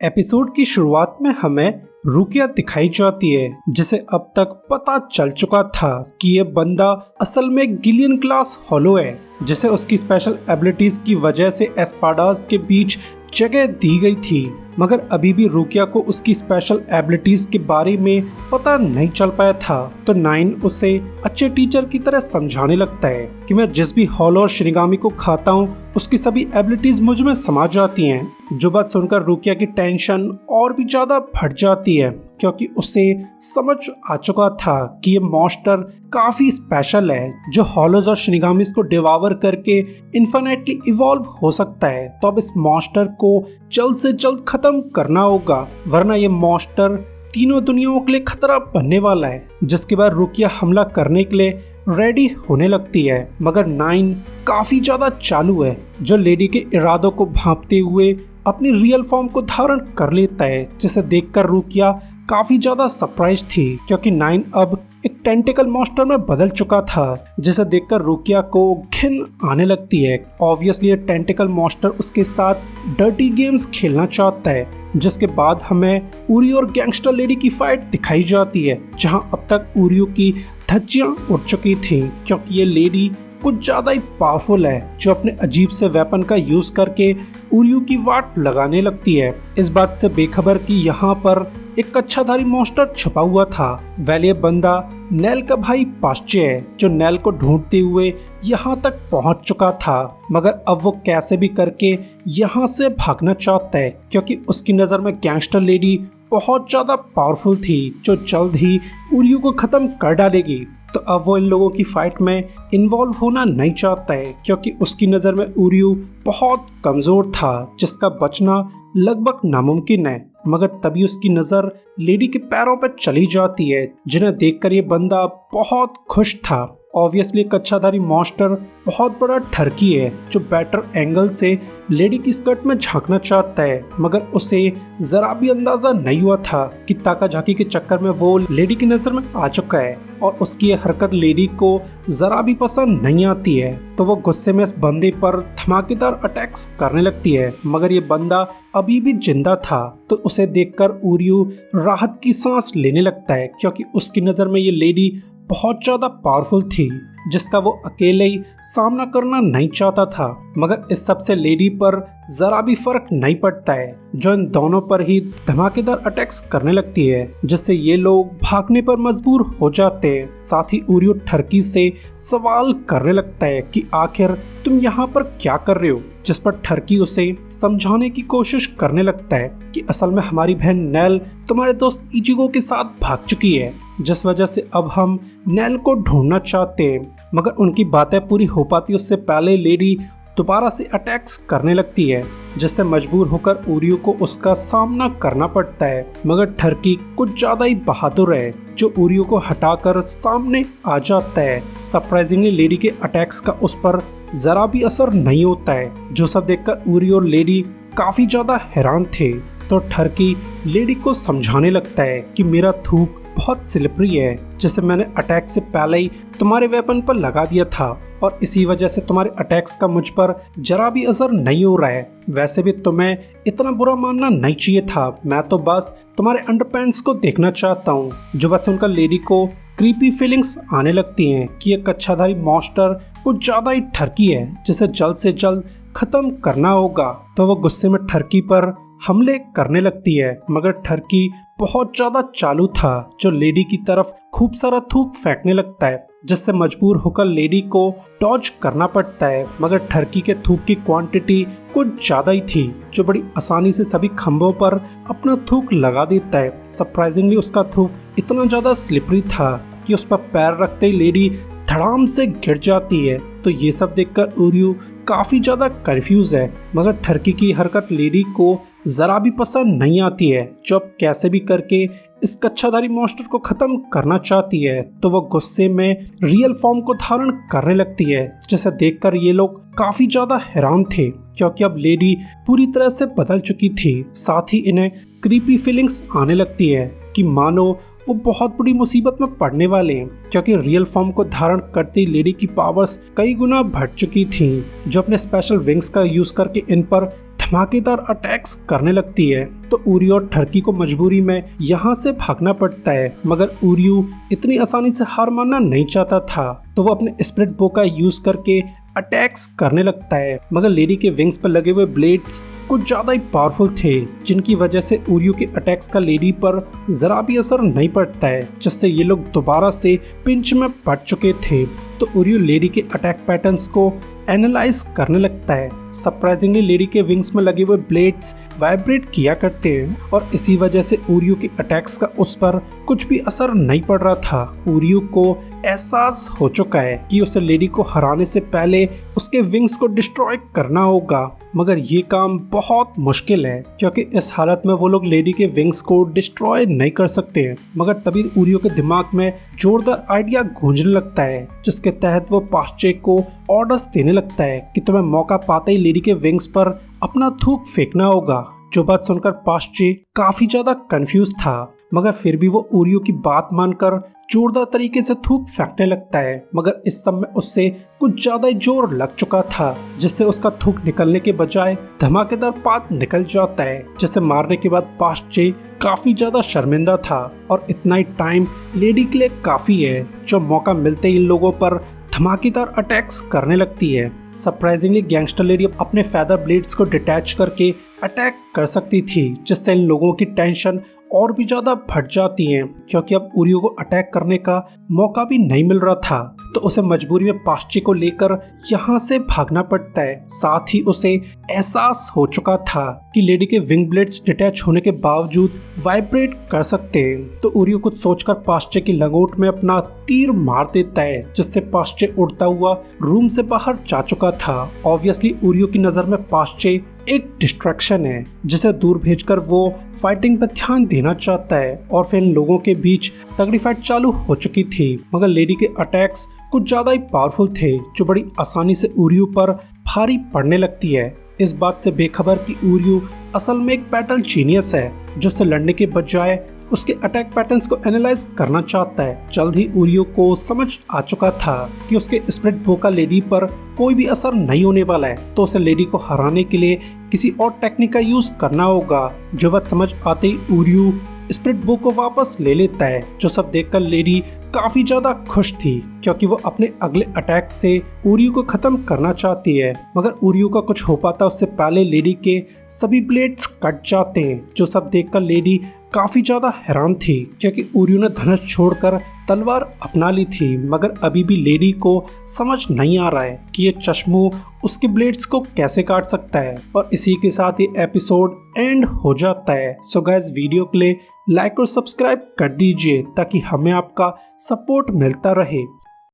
Episode की शुरुआत में हमें रुकिया दिखाई जाती है, जिसे अब तक पता चल चुका था कि ये बंदा असल में गिलियन क्लास हॉलो है, जिसे उसकी स्पेशल एबिलिटीज की वजह से एस्पाडास के बीच जगह दी गई थी। मगर अभी भी रुकिया को उसकी स्पेशल एबिलिटीज के बारे में पता नहीं चल पाया था, तो नाइन उसे अच्छे टीचर की तरह समझाने लगता है कि मैं जिस भी हॉलो और शिनिगामी को खाता हूँ उसकी सभी एबिलिटीज मुझ में समा जाती हैं। जो बात सुनकर रुकिया की टेंशन और भी ज्यादा बढ़ जाती है, क्योंकि उसे समझ आ चुका था कि ये मॉन्स्टर काफी स्पेशल है जो हॉलोज और शिनिगामीज को डिवावर करके इन्फिनिटली इवॉल्व हो सकता है। तो अब इस मॉन्स्टर को जल्द से जल्द खत्म करना होगा, वरना ये मॉन्स्टर तीनों दुनियाओं के लिए खतरा बनने वाला है। जिसके बाद रुकिया हमला करने के लिए रेडी होने लगती है, मगर नाइन काफी ज्यादा चालू है, जो लेडी के इरादों को भांपते हुए अपनी रियल फॉर्म को धारण कर लेता है, जिसे देखकर रुकिया काफी ज्यादा सरप्राइज थी, क्योंकि नाइन अब एक टेंटिकल मॉन्स्टर में बदल चुका था, जिसे देखकर रुकिया को घिन आने लगती है। ऑब्वियसली ये टेंटिकल मॉन्स्टर उसके साथ डर्टी गेम्स खेलना चाहता है। जिसके बाद हमें उरी और गैंगस्टर लेडी की फाइट दिखाई जाती है, जहां अब तक उरियो की धज्जियां उड़ चुकी थी, क्योंकि ये लेडी कुछ ज्यादा ही पावरफुल है, जो अपने अजीब से वेपन का यूज करके उरियो की वाट लगाने लगती है, इस बात से बेखबर कि यहाँ पर एक कच्छाधारी मॉन्स्टर छुपा हुआ था। वेल ये बंदा नेल का भाई पाश्चे है, जो नेल को ढूंढते हुए यहाँ तक पहुँच चुका था, मगर अब वो कैसे भी करके यहाँ से भागना चाहता है, क्योंकि उसकी नज़र में गैंगस्टर लेडी बहुत ज़्यादा पावरफुल थी, जो जल्द ही उरियो को ख़त्म कर डालेगी। तो अब वो इन लोगों की फाइट में इन्वॉल्व होना नहीं चाहता है, क्योंकि उसकी नज़र में उरियो बहुत कमज़ोर था, जिसका बचना लगभग नामुमकिन है। मगर तभी उसकी नज़र लेडी के पैरों पर चली जाती है, जिन्हें देखकर ये बंदा बहुत खुश था। ऑब्वियसली कच्छाधारी मॉन्स्टर बहुत बड़ा ठरकी है, जो बेटर एंगल से लेडी की स्कर्ट में झांकना चाहता है, मगर उसे जरा भी अंदाजा नहीं हुआ था कि ताका झाकी के चक्कर में वो लेडी की नजर में आ चुका है, और उसकी ये हरकत लेडी को जरा भी पसंद नहीं आती है। तो वो गुस्से में इस बंदे पर धमाकेदार अटैक्स करने लगती है, मगर ये बंदा अभी भी जिंदा था, तो उसे देखकर उरियो राहत की सांस लेने लगता है, क्योंकि उसकी नजर में ये लेडी बहुत ज्यादा पावरफुल थी, जिसका वो अकेले ही सामना करना नहीं चाहता था। मगर इस सब से लेडी पर जरा भी फर्क नहीं पड़ता है, जो इन दोनों पर ही धमाकेदार अटैक्स करने लगती है, जिससे ये लोग भागने पर मजबूर हो जाते हैं। साथ ही उरियो ठरकी से सवाल करने लगता है कि आखिर तुम यहाँ पर क्या कर रहे हो, जिस पर ठरकी उसे समझाने की कोशिश करने लगता है कि असल में हमारी बहन नेल तुम्हारे दोस्त इचिगो के साथ भाग चुकी है, जिस वजह से अब हम नेल को ढूंढना चाहते हैं। मगर उनकी बातें पूरी हो पाती उससे पहले लेडी दोबारा से अटैक्स करने लगती है, जिससे मजबूर होकर उरियो को उसका सामना करना पड़ता है। मगर ठरकी कुछ ज्यादा ही बहादुर है, जो उरियो को हटाकर सामने आ जाता है। सरप्राइजिंगली लेडी के अटैक्स का उस पर जरा भी असर नहीं होता है, जो सब देखकर उरियो और लेडी काफी ज्यादा हैरान थे। तो ठरकी लेडी को समझाने लगता है कि मेरा थूक बहुत स्लिपरी है, जिसे मैंने अटैक से पहले ही तुम्हारे वेपन पर लगा दिया था, और इसी वजह से तुम्हारे अटैक्स का मुझ पर जरा भी असर नहीं हो रहा है। वैसे भी तुम्हें इतना बुरा मानना नहीं चाहिए था, मैं तो बस तुम्हारे अंडरपैंट्स को देखना चाहता हूँ। जो बस उनका लेडी को क्रीपी फीलिंग्स आने लगती हैं कि ये कच्छाधारी मॉन्स्टर कुछ ज्यादा ही ठरकी है, जिसे जल्द से जल्द खत्म करना होगा। तो वो गुस्से में ठरकी पर हमले करने लगती है, मगर ठरकी बहुत ज्यादा चालू था, जो लेडी की तरफ खूब सारा थूक फेंकने लगता है, जिससे मजबूर होकर लेडी को डॉज करना पड़ता है। मगर ठरकी के थूक की क्वांटिटी कुछ ज्यादा ही थी, जो बड़ी आसानी से सभी खंभों पर अपना थूक लगा देता है। सरप्राइजिंगली उसका थूक इतना ज्यादा स्लिपरी था कि उस पर पैर रखते ही लेडी धड़ाम से गिर जाती है। तो ये सब देखकर उरियो काफी ज्यादा कंफ्यूज है, मगर ठरकी की हरकत लेडी को जरा भी पसंद नहीं आती है, जो अब कैसे भी करके इस कच्छाधारी मॉन्स्टर को खत्म करना चाहती है। तो वो गुस्से में रियल फॉर्म को धारण करने लगती है, जिसे देखकर ये लोग काफी ज्यादा हैरान थे, क्योंकि अब लेडी पूरी तरह से बदल चुकी थी। साथ ही इन्हें क्रीपी फीलिंग्स आने लगती है कि मानो वो बहुत बड़ी मुसीबत में पड़ने वाले हैं, क्योंकि रियल फॉर्म को धारण करती लेडी की पावर्स कई गुना बढ़ चुकी थी, जो अपने स्पेशल विंग्स का यूज करके इन पर धमाकेदार अटैक्स करने लगती है। तो उरियो और टर्की को मजबूरी में यहाँ से भागना पड़ता है, मगर उरियो इतनी आसानी से हार मानना नहीं चाहता था, तो वो अपने स्प्लिट बो का यूज करके अटैक्स करने लगता है। मगर लेडी के विंग्स पर लगे हुए ब्लेड्स कुछ ज्यादा ही पावरफुल थे, जिनकी वजह से उरियो के अटैक्स का लेडी पर जरा भी असर नहीं पड़ता है, जिससे ये लोग दोबारा से पिंच में पड़ चुके थे। तो उरियो लेडी के अटैक पैटर्न्स को एनालाइज करने लगता है। सरप्राइजिंगली लेडी के विंग्स में लगे हुए ब्लेड्स वाइब्रेट किया करते हैं और इसी वजह से उरियो के अटैक्स का उस पर कुछ भी असर नहीं पड़ रहा था। उरियो को एहसास हो चुका है कि उसे लेडी को हराने से पहले उसके विंग्स को डिस्ट्रॉय करना होगा, मगर ये काम बहुत मुश्किल है क्योंकि इस हालत में वो लोग लेडी के विंग्स को डिस्ट्रॉय नहीं कर सकते हैं। मगर तभी उरियो के दिमाग में जोरदार आइडिया गूंजने लगता है, जिसके तहत वो पास्चे को ऑर्डर्स देने लगता है कि तुम्हें मौका पाते ही लेडी के विंग्स पर अपना थूक फेंकना होगा। जो बात सुनकर पास्चे काफी ज्यादा कंफ्यूज था, मगर फिर भी वो उरियो की बात मानकर जोरदार तरीके से थूक फेंकने लगता है। मगर इस समय उससे कुछ ज्यादा ही जोर लग चुका था, जिससे उसका थूक निकलने के बजाय धमाकेदार पात निकल जाता है, जिसे मारने के बाद पास्चे काफी ज्यादा शर्मिंदा था। और इतना ही टाइम लेडी के लिए काफी है, जो मौका मिलते ही इन लोगों पर धमाकेदार अटैक्स करने लगती है। सरप्राइजिंगली गैंगस्टर लेडी अपने फेदर ब्लेड्स को डिटैच करके अटैक कर सकती थी, जिससे इन लोगों की टेंशन और भी ज्यादा बढ़ जाती है, क्योंकि अब उरियो को अटैक करने का मौका भी नहीं मिल रहा था। तो उसे मजबूरी में पास्चे को लेकर यहाँ से भागना पड़ता है। साथ ही उसे एहसास हो चुका था कि लेडी के विंग ब्लेड्स डिटैच होने के बावजूद वाइब्रेट कर सकते हैं। तो उरियो कुछ सोचकर पास्चे की लंगोट में अपना तीर मार देता है, जिससे पास्चे उड़ता हुआ रूम से बाहर जा चुका था। ऑब्वियसली उरियो की नजर में पास्चे एक डिस्ट्रैक्शन है, जिसे दूर भेजकर वो फाइटिंग पर ध्यान देना चाहता है। और फिर इन लोगों के बीच तगड़ी फाइट चालू हो चुकी थी, मगर लेडी के अटैक्स कुछ ज्यादा ही पावरफुल थे, जो बड़ी आसानी से उरियो पर भारी पड़ने लगती है। इस बात से बेखबर कि उरियो असल में एक बैटल जीनियस है, जो उससे लड़ने के बजाय उसके अटैक पैटर्न्स को एनालाइज करना चाहता है। जल्द ही उरियो को समझ आ चुका था कि उसके स्प्लिट बो का लेडी पर कोई भी असर नहीं होने वाला है, तो उसे लेडी को हराने के लिए किसी और टेक्निक का यूज करना होगा। जो बात समझ आते ही उरियो स्प्लिट बो को वापस ले लेता है, जो सब देखकर लेडी काफी ज्यादा खुश थी, क्योंकि वो अपने अगले अटैक से उरियो को खत्म करना चाहती है। मगर उरियो का कुछ हो पाता उससे पहले लेडी के सभी ब्लेड्स कट जाते हैं, जो सब देखकर लेडी काफी ज्यादा हैरान थी, क्योंकि उरियो ने धनुष छोड़कर तलवार अपना ली थी। मगर अभी भी लेडी को समझ नहीं आ रहा है कि ये चश्मू उसके ब्लेड्स को कैसे काट सकता है। और इसी के साथ ये एपिसोड एंड हो जाता है। सो गाइस, वीडियो के लिए लाइक और सब्सक्राइब कर दीजिए ताकि हमें आपका सपोर्ट मिलता रहे।